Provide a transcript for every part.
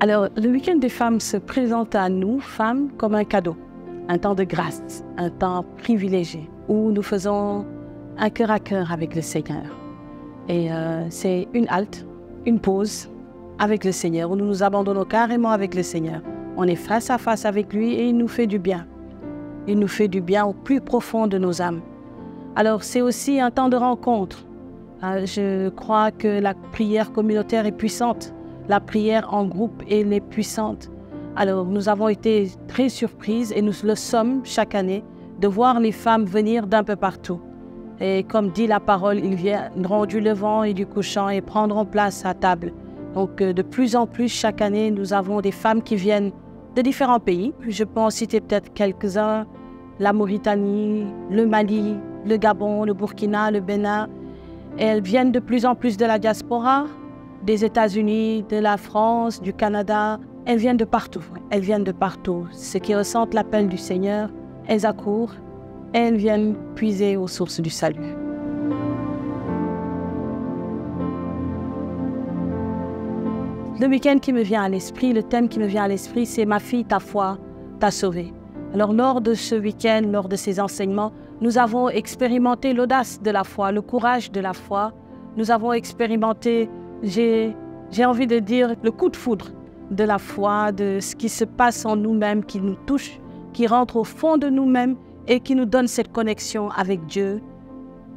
Alors, le week-end des femmes se présente à nous, femmes, comme un cadeau, un temps de grâce, un temps privilégié, où nous faisons un cœur à cœur avec le Seigneur. Et c'est une halte, une pause avec le Seigneur, où nous nous abandonnons carrément avec le Seigneur. On est face à face avec lui et il nous fait du bien. Il nous fait du bien au plus profond de nos âmes. Alors, c'est aussi un temps de rencontre. Je crois que la prière communautaire est puissante. La prière en groupe, elle est puissante. Alors, nous avons été très surprises et nous le sommes chaque année de voir les femmes venir d'un peu partout. Et comme dit la parole, ils viendront du levant et du couchant et prendront place à table. Donc, de plus en plus, chaque année, nous avons des femmes qui viennent de différents pays. Je peux en citer peut-être quelques-uns. La Mauritanie, le Mali, le Gabon, le Burkina, le Bénin. Et elles viennent de plus en plus de la diaspora, des États-Unis, de la France, du Canada. Elles viennent de partout. Elles viennent de partout. Ceux qui ressentent l'appel du Seigneur, elles accourent et elles viennent puiser aux sources du salut. Le week-end qui me vient à l'esprit, le thème qui me vient à l'esprit, c'est « Ma fille, ta foi t'a sauvée ». Alors, lors de ce week-end, lors de ces enseignements, nous avons expérimenté l'audace de la foi, le courage de la foi. Nous avons expérimenté, j'ai envie de dire, le coup de foudre de la foi, de ce qui se passe en nous-mêmes, qui nous touche, qui rentre au fond de nous-mêmes et qui nous donne cette connexion avec Dieu,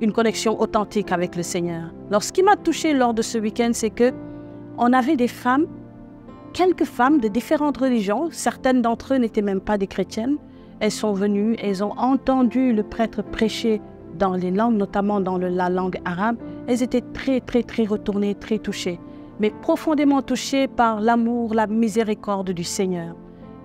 une connexion authentique avec le Seigneur. Alors, ce qui m'a touchée lors de ce week-end, c'est qu'on avait des femmes, quelques femmes de différentes religions, certaines d'entre eux n'étaient même pas des chrétiennes. Elles sont venues, elles ont entendu le prêtre prêcher dans les langues, notamment dans la langue arabe. Elles étaient très retournées, très touchées, mais profondément touchées par l'amour, la miséricorde du Seigneur.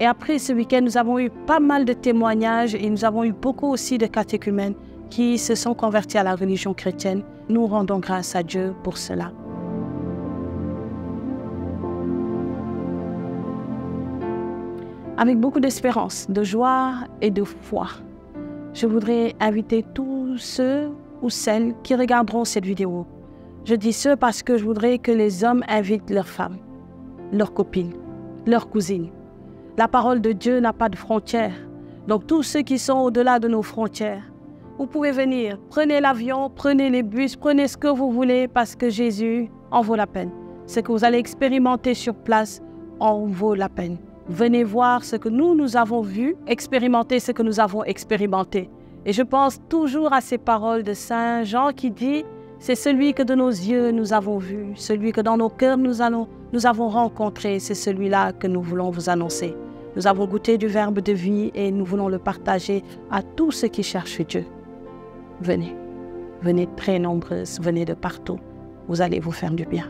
Et après ce week-end, nous avons eu pas mal de témoignages et nous avons eu beaucoup aussi de catéchumènes qui se sont convertis à la religion chrétienne. Nous rendons grâce à Dieu pour cela. Avec beaucoup d'espérance, de joie et de foi, je voudrais inviter tous ceux ou celles qui regarderont cette vidéo. Je dis ceux parce que je voudrais que les hommes invitent leurs femmes, leurs copines, leurs cousines. La parole de Dieu n'a pas de frontières. Donc tous ceux qui sont au-delà de nos frontières, vous pouvez venir. Prenez l'avion, prenez les bus, prenez ce que vous voulez parce que Jésus en vaut la peine. Ce que vous allez expérimenter sur place en vaut la peine. Venez voir ce que nous avons vu, expérimenter ce que nous avons expérimenté. Et je pense toujours à ces paroles de Saint Jean qui dit « C'est celui que de nos yeux nous avons vu, celui que dans nos cœurs nous avons rencontré, c'est celui-là que nous voulons vous annoncer. » Nous avons goûté du verbe de vie et nous voulons le partager à tous ceux qui cherchent Dieu. Venez, venez très nombreuses, venez de partout. Vous allez vous faire du bien.